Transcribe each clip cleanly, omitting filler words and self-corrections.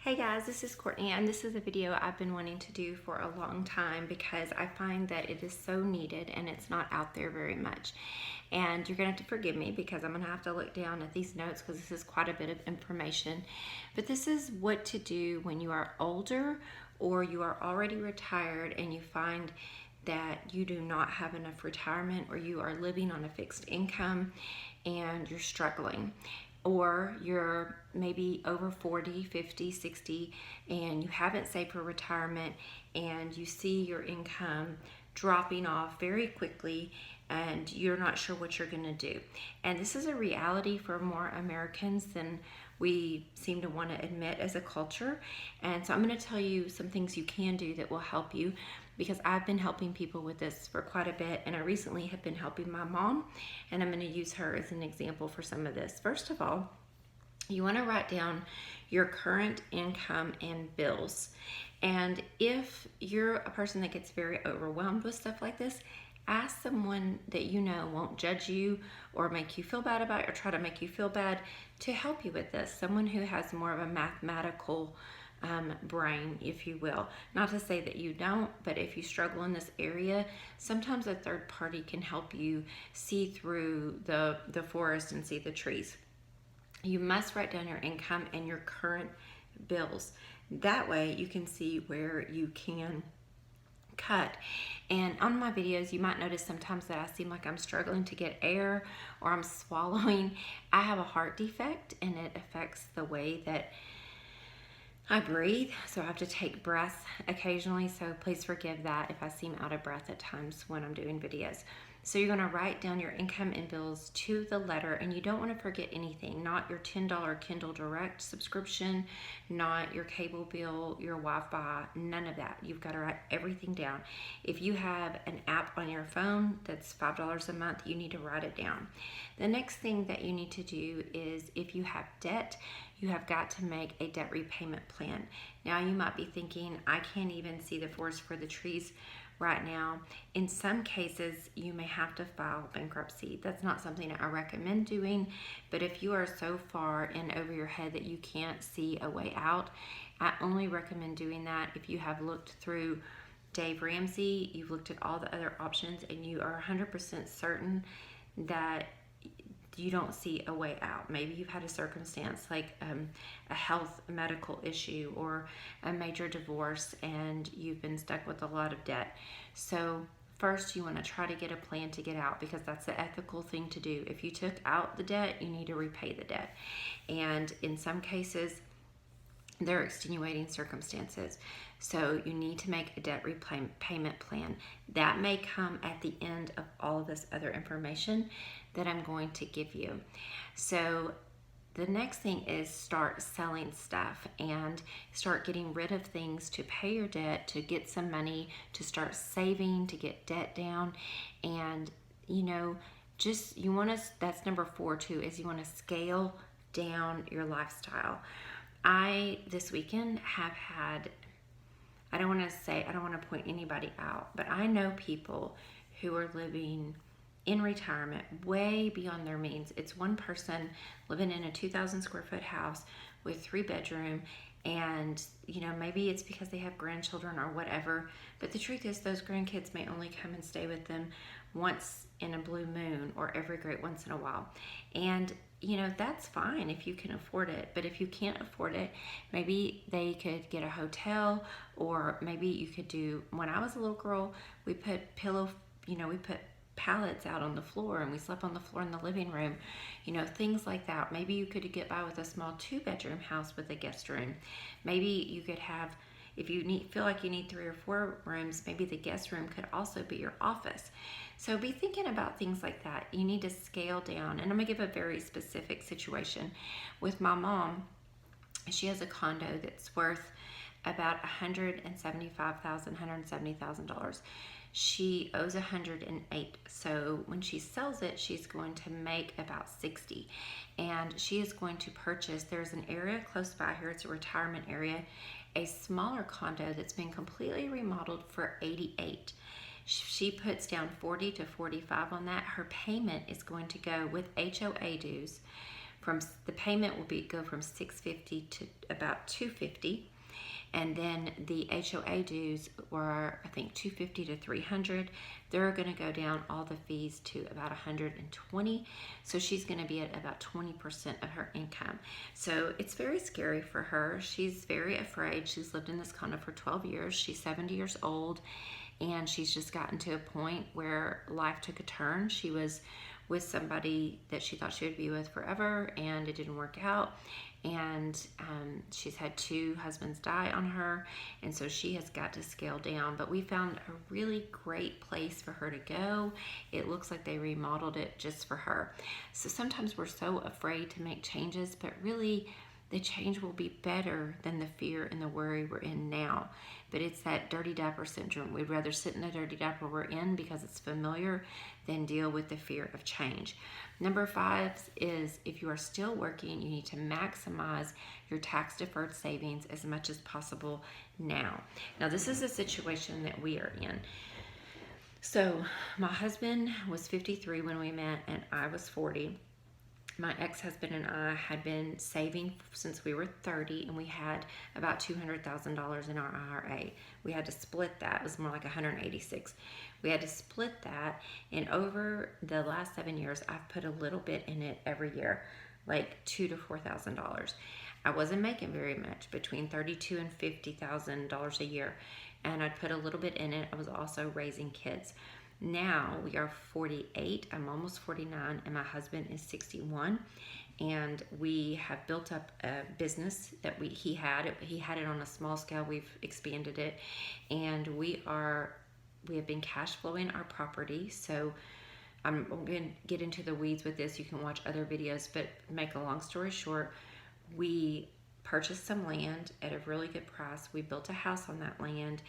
Hey guys, this is Courtney, and this is a video I've been wanting to do for a long time because I find that it is so needed and it's not out there very much. And you're gonna have to forgive me because I'm gonna have to look down at these notes because this is quite a bit of information. But this is what to do when you are older or you are already retired and you find that you do not have enough retirement or you are living on a fixed income and you're struggling, or you're maybe over 40, 50, 60 and you haven't saved for retirement and you see your income dropping off very quickly and you're not sure what you're going to do. And this is a reality for more Americans than we seem to want to admit as a culture. And so I'm going to tell you some things you can do that will help you, because I've been helping people with this for quite a bit, and I recently have been helping my mom, and I'm going to use her as an example for some of this. First of all, you want to write down your current income and bills. And if you're a person that gets very overwhelmed with stuff like this, ask someone that you know won't judge you or make you feel bad about it or try to make you feel bad to help you with this. Someone who has more of a mathematical brain, if you will. Not to say that you don't, but if you struggle in this area, sometimes a third party can help you see through the forest and see the trees. You must write down your income and your current bills. That way you can see where you can cut. And on my videos, you might notice sometimes that I seem like I'm struggling to get air or I'm swallowing. I have a heart defect and it affects the way that I breathe, so I have to take breaths occasionally, so please forgive that if I seem out of breath at times when I'm doing videos. So you're going to write down your income and bills to the letter, and you don't want to forget anything, not your $10 Kindle Direct subscription, not your cable bill, your Wi-Fi, none of that. You've got to write everything down. If you have an app on your phone that's $5 a month, you need to write it down. The next thing that you need to do is, if you have debt, you have got to make a debt repayment plan. Now you might be thinking, I can't even see the forest for the trees right now. In some cases, you may have to file bankruptcy. That's not something I recommend doing, but if you are so far in over your head that you can't see a way out, I only recommend doing that if you have looked through Dave Ramsey, you've looked at all the other options, and you are 100% certain that you don't see a way out. Maybe you've had a circumstance like a health medical issue or a major divorce and you've been stuck with a lot of debt. So first you want to try to get a plan to get out, because that's the ethical thing to do. If you took out the debt, you need to repay the debt. And in some cases, there are extenuating circumstances. So you need to make a debt repayment plan. That may come at the end of all of this other information that I'm going to give you. So the next thing is start selling stuff and start getting rid of things to pay your debt, to get some money, to start saving, to get debt down. And you want to, that's number 4 too, is you want to scale down your lifestyle. This weekend have had, I don't want to point anybody out, but I know people who are living in retirement way beyond their means. It's one person living in a 2,000 square foot house with 3 bedroom, and maybe it's because they have grandchildren or whatever, but the truth is those grandkids may only come and stay with them once in a blue moon or every great once in a while. And that's fine if you can afford it, but if you can't afford it, maybe they could get a hotel, or maybe you could do, when I was a little girl, we put we put pallets out on the floor and we slept on the floor in the living room, things like that. Maybe you could get by with a small 2-bedroom house with a guest room. Maybe you could have, if you feel like you need 3 or 4 rooms, maybe the guest room could also be your office. So be thinking about things like that. You need to scale down. And I'm gonna give a very specific situation. With my mom, she has a condo that's worth about $170,000. She owes $108,000. So when she sells it, she's going to make about $60,000. And she is going to purchase, there's an area close by here, it's a retirement area, a smaller condo that's been completely remodeled for $88,000. She puts down $40,000 to $45,000 on that. Her payment is going to go with HOA dues The payment will go from $650 to about $250. And then the HOA dues were, I think, $250 to $300. They're going to go down all the fees to about $120. So she's going to be at about 20% of her income. So it's very scary for her. She's very afraid. She's lived in this condo for 12 years. She's 70 years old, and she's just gotten to a point where life took a turn. She was with somebody that she thought she would be with forever, and it didn't work out. And she's had 2 husbands die on her, and so she has got to scale down. But we found a really great place for her to go. It looks like they remodeled it just for her. So sometimes we're so afraid to make changes, but really the change will be better than the fear and the worry we're in now. But it's that dirty diaper syndrome. We'd rather sit in the dirty diaper we're in because it's familiar than deal with the fear of change. Number 5 is, if you are still working, you need to maximize your tax deferred savings as much as possible now. Now, this is a situation that we are in. So my husband was 53 when we met, and I was 40. My ex-husband and I had been saving since we were 30, and we had about $200,000 in our IRA. We had to split that. It was more like 186. We had to split that, and over the last 7 years, I've put a little bit in it every year, like $2,000 to $4,000. I wasn't making very much, between $32,000 and $50,000 a year, and I'd put a little bit in it. I was also raising kids. Now we are 48, I'm almost 49, and my husband is 61, and we have built up a business that he had it on a small scale. We've expanded it, and we have been cash flowing our property. So I'm going to get into the weeds with this. You can watch other videos, but make a long story short, we purchased some land at a really good price. We built a house on that land,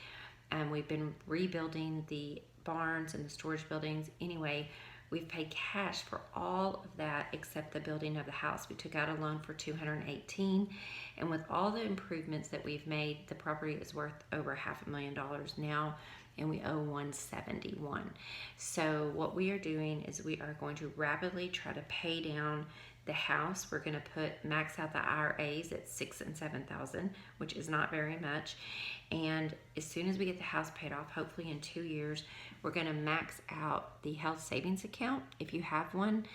and we've been rebuilding the barns and the storage buildings. Anyway, we've paid cash for all of that except the building of the house. We took out a loan for $218, and with all the improvements that we've made, the property is worth over $500,000 now, and we owe $171. So what we are doing is we are going to rapidly try to pay down the house. We're going to max out the IRAs at $6,000 and $7,000, which is not very much. And as soon as we get the house paid off, hopefully in 2 years, we're going to max out the health savings account. If you have one,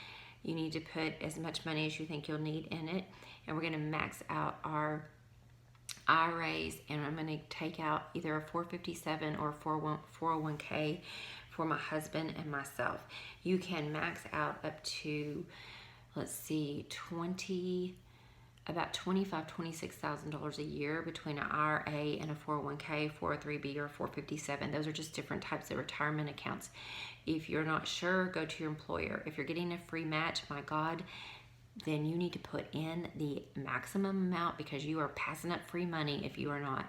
you need to put as much money as you think you'll need in it. And we're going to max out our IRAs, and I'm going to take out either a 457 or 401k for my husband and myself. You can max out up to, let's see, about $25,000, $26,000 a year between an IRA and a 401k, 403b, or 457. Those are just different types of retirement accounts. If you're not sure, go to your employer. If you're getting a free match, my God, then you need to put in the maximum amount, because you are passing up free money if you are not.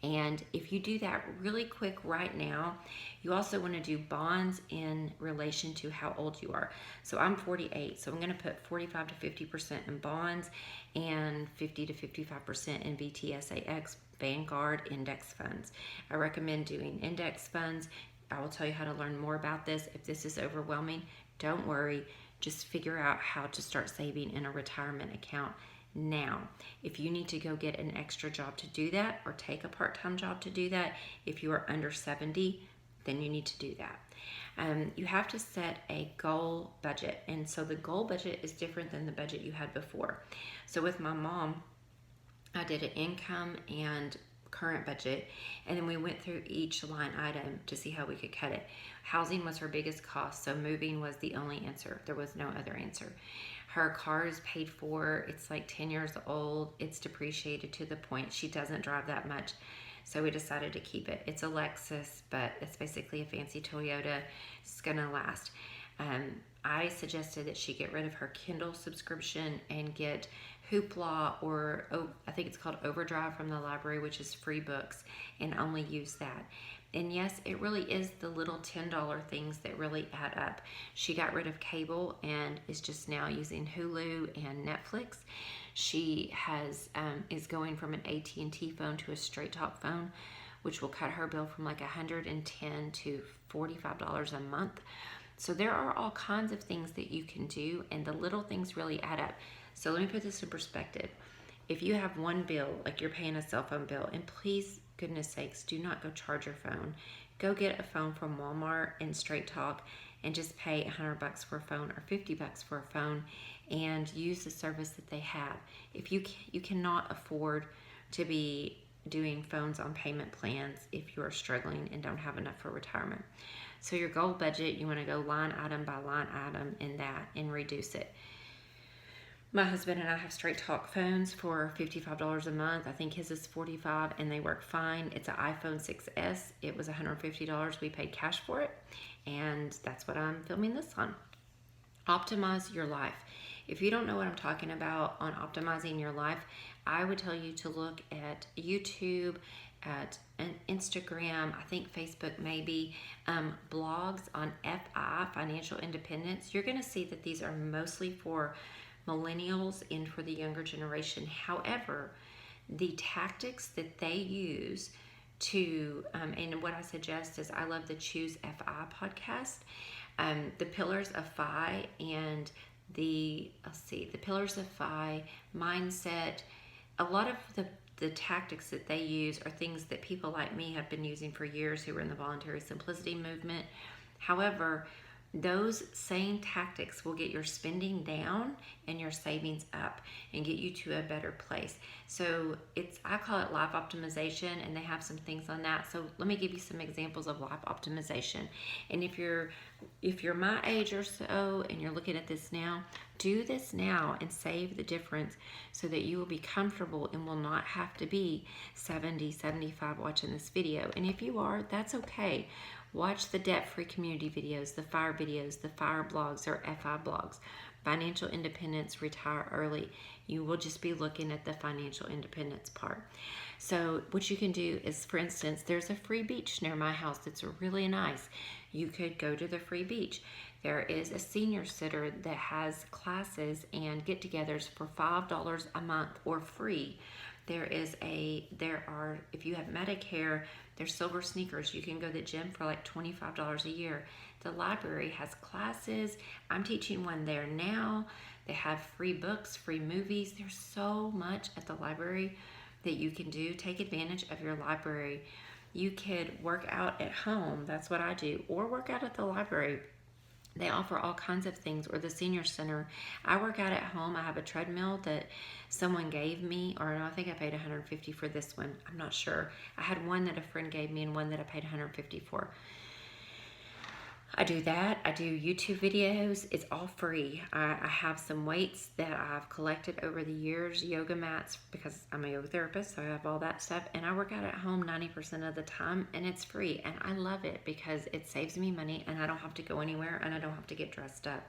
And if you do that really quick right now, you also want to do bonds in relation to how old you are. So I'm 48, so I'm going to put 45 to 50% in bonds and 50 to 55% in VTSAX, Vanguard index funds. I recommend doing index funds. I will tell you how to learn more about this. If this is overwhelming, don't worry. Just figure out how to start saving in a retirement account now. If you need to go get an extra job to do that, or take a part-time job to do that, if you are under 70, then you need to do that. You have to set a goal budget, and so the goal budget is different than the budget you had before. So with my mom, I did an income and current budget, and then we went through each line item to see how we could cut it. Housing was her biggest cost, so moving was the only answer. There was no other answer. Her car is paid for. It's like 10 years old. It's depreciated to the point she doesn't drive that much, so we decided to keep it. It's a Lexus, but it's basically a fancy Toyota. It's gonna last. I suggested that she get rid of her Kindle subscription and get Hoopla, or I think it's called Overdrive from the library, which is free books, and only use that. And yes, it really is the little $10 things that really add up. She got rid of cable and is just now using Hulu and Netflix. She is going from an AT&T phone to a Straight Talk phone, which will cut her bill from like $110 to $45 a month. So there are all kinds of things that you can do, and the little things really add up. So let me put this in perspective. If you have one bill, like you're paying a cell phone bill, and please, goodness sakes, do not go charge your phone. Go get a phone from Walmart and Straight Talk and just pay $100 for a phone or $50 for a phone and use the service that they have. If you cannot afford to be doing phones on payment plans if you are struggling and don't have enough for retirement. So your goal budget, you want to go line item by line item in that and reduce it. My husband and I have Straight Talk phones for $55 a month. I think his is $45 and they work fine. It's an iPhone 6S. It was $150. We paid cash for it, and that's what I'm filming this on. Optimize your life. If you don't know what I'm talking about on optimizing your life, I would tell you to look at YouTube, at Instagram, I think Facebook maybe, blogs on FI, Financial Independence. You're going to see that these are mostly for millennials and for the younger generation. However, the tactics that they use to, and what I suggest is I love the Choose FI podcast. The Pillars of FI and the Pillars of FI, mindset, a lot of the tactics that they use are things that people like me have been using for years who are in the voluntary simplicity movement. However, those same tactics will get your spending down and your savings up and get you to a better place. So I call it life optimization, and they have some things on that. So let me give you some examples of life optimization. And if you're my age or so and you're looking at this now, do this now and save the difference so that you will be comfortable and will not have to be 70, 75 watching this video. And if you are, that's okay. Watch the debt-free community videos, the FIRE videos, the FIRE blogs or FI blogs. Financial independence, retire early. You will just be looking at the financial independence part. So what you can do is, for instance, there's a free beach near my house that's really nice. You could go to the free beach. There is a senior sitter that has classes and get-togethers for $5 a month or free. If you have Medicare, there's silver sneakers. You can go to the gym for like $25 a year. The library has classes. I'm teaching one there now. They have free books, free movies. There's so much at the library that you can do. Take advantage of your library. You could work out at home. That's what I do. Or work out at the library. They offer all kinds of things, or the senior center. I work out at home. I have a treadmill that someone gave me, or no, I think I paid $150 for this one. I'm not sure. I had one that a friend gave me and one that I paid $150 for. I do that. I do YouTube videos. It's all free. I have some weights that I've collected over the years, yoga mats, because I'm a yoga therapist, so I have all that stuff. And I work out at home 90% of the time, and it's free. And I love it because it saves me money, and I don't have to go anywhere, and I don't have to get dressed up.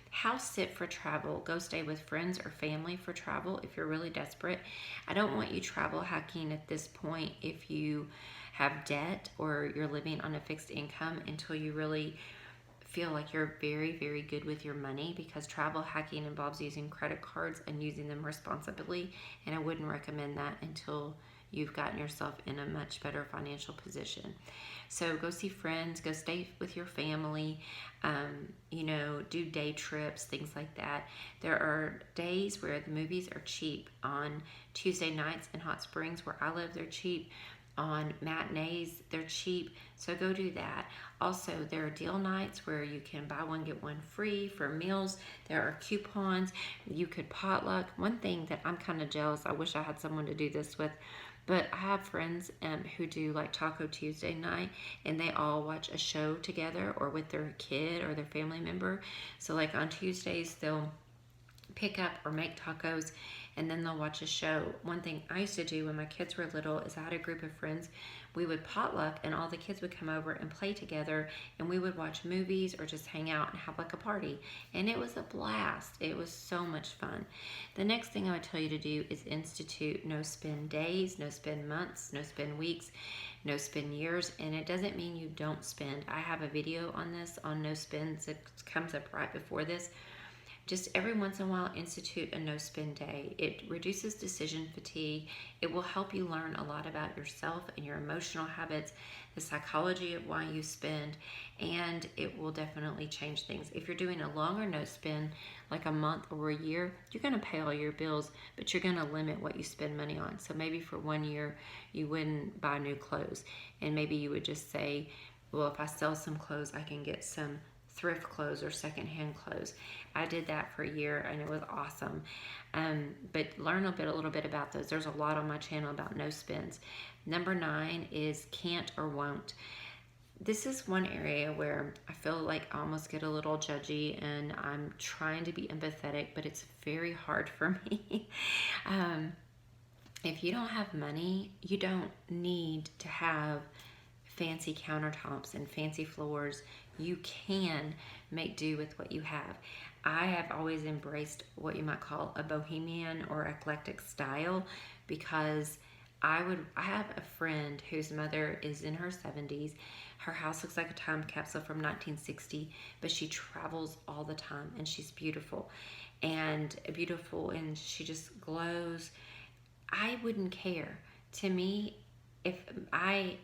House sit for travel. Go stay with friends or family for travel if you're really desperate. I don't want you travel hacking at this point if you have debt or you're living on a fixed income until you really feel like you're very, very good with your money, because travel hacking involves using credit cards and using them responsibly, and I wouldn't recommend that until you've gotten yourself in a much better financial position. So go see friends, go stay with your family, do day trips, things like that. There are days where the movies are cheap. On Tuesday nights in Hot Springs, where I live, they're cheap. On matinees, they're cheap, so go do that. Also, there are deal nights where you can buy one, get one free for meals. There are coupons. You could potluck. One thing that I'm kind of jealous, I wish I had someone to do this with, but I have friends who do like Taco Tuesday night, and they all watch a show together or with their kid or their family member. So like on Tuesdays, they'll pick up or make tacos, and then they'll watch a show. One thing I used to do when my kids were little is I had a group of friends. We would potluck, and all the kids would come over and play together, and we would watch movies or just hang out and have like a party. And it was a blast. It was so much fun. The next thing I would tell you to do is institute no spend days, no spend months, no spend weeks, no spend years. And it doesn't mean you don't spend. I have a video on this on no spends. It comes up right before this. Just every once in a while, institute a no spend day. It reduces decision fatigue. It will help you learn a lot about yourself and your emotional habits, the psychology of why you spend, and it will definitely change things. If you're doing a longer no spend, like a month or a year, you're going to pay all your bills, but you're going to limit what you spend money on. So maybe for 1 year, you wouldn't buy new clothes, and maybe you would just say, well, if I sell some clothes, I can get some thrift clothes or secondhand clothes. I did that for a year and it was awesome. But learn a little bit about those. There's a lot on my channel about no spends. Number 9 is can't or won't. This is one area where I feel like I almost get a little judgy, and I'm trying to be empathetic, but it's very hard for me. If you don't have money, you don't need to have fancy countertops and fancy floors. You can make do with what you have. I have always embraced what you might call a bohemian or eclectic style, because I have a friend whose mother is in her 70s. Her house looks like a time capsule from 1960, but she travels all the time and she's beautiful and she just glows. I wouldn't care. To me, if I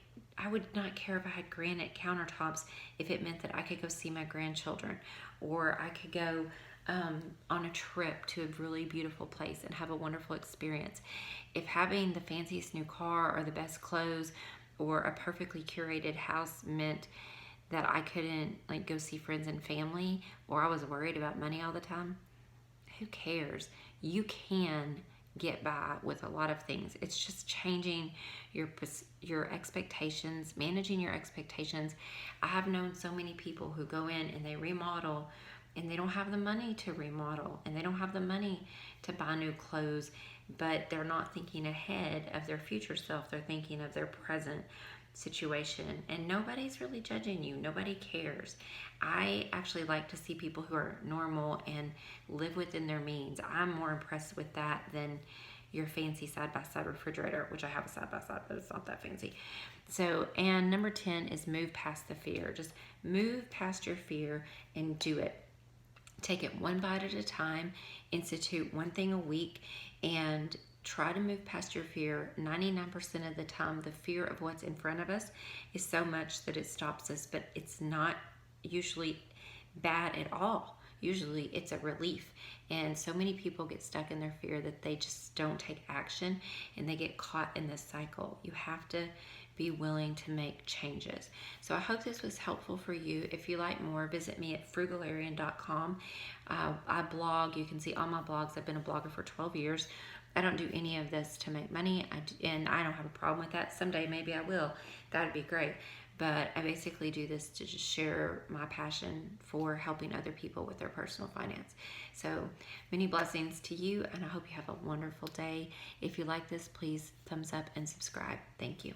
would not care if I had granite countertops if it meant that I could go see my grandchildren, or I could go on a trip to a really beautiful place and have a wonderful experience. If having the fanciest new car or the best clothes or a perfectly curated house meant that I couldn't like go see friends and family, or I was worried about money all the time, who cares? You can get by with a lot of things. It's just changing your expectations, managing your expectations. I have known so many people who go in and they remodel and they don't have the money to remodel and they don't have the money to buy new clothes, but they're not thinking ahead of their future self. They're thinking of their present situation, and nobody's really judging you. Nobody cares. I actually like to see people who are normal and live within their means. I'm more impressed with that than your fancy side-by-side refrigerator, which I have a side-by-side, but it's not that fancy. So, and number 10 is move past the fear. Just move past your fear and do it. Take it one bite at a time, institute one thing a week, and try to move past your fear. 99% of the time, the fear of what's in front of us is so much that it stops us, but it's not usually bad at all. Usually it's a relief. And so many people get stuck in their fear that they just don't take action and they get caught in this cycle. You have to be willing to make changes. So I hope this was helpful for you. If you like more, visit me at frugalarian.com. I blog. You can see all my blogs. I've been a blogger for 12 years. I don't do any of this to make money, and I don't have a problem with that. Someday maybe I will. That would be great. But I basically do this to just share my passion for helping other people with their personal finance. So many blessings to you, and I hope you have a wonderful day. If you like this, please thumbs up and subscribe. Thank you.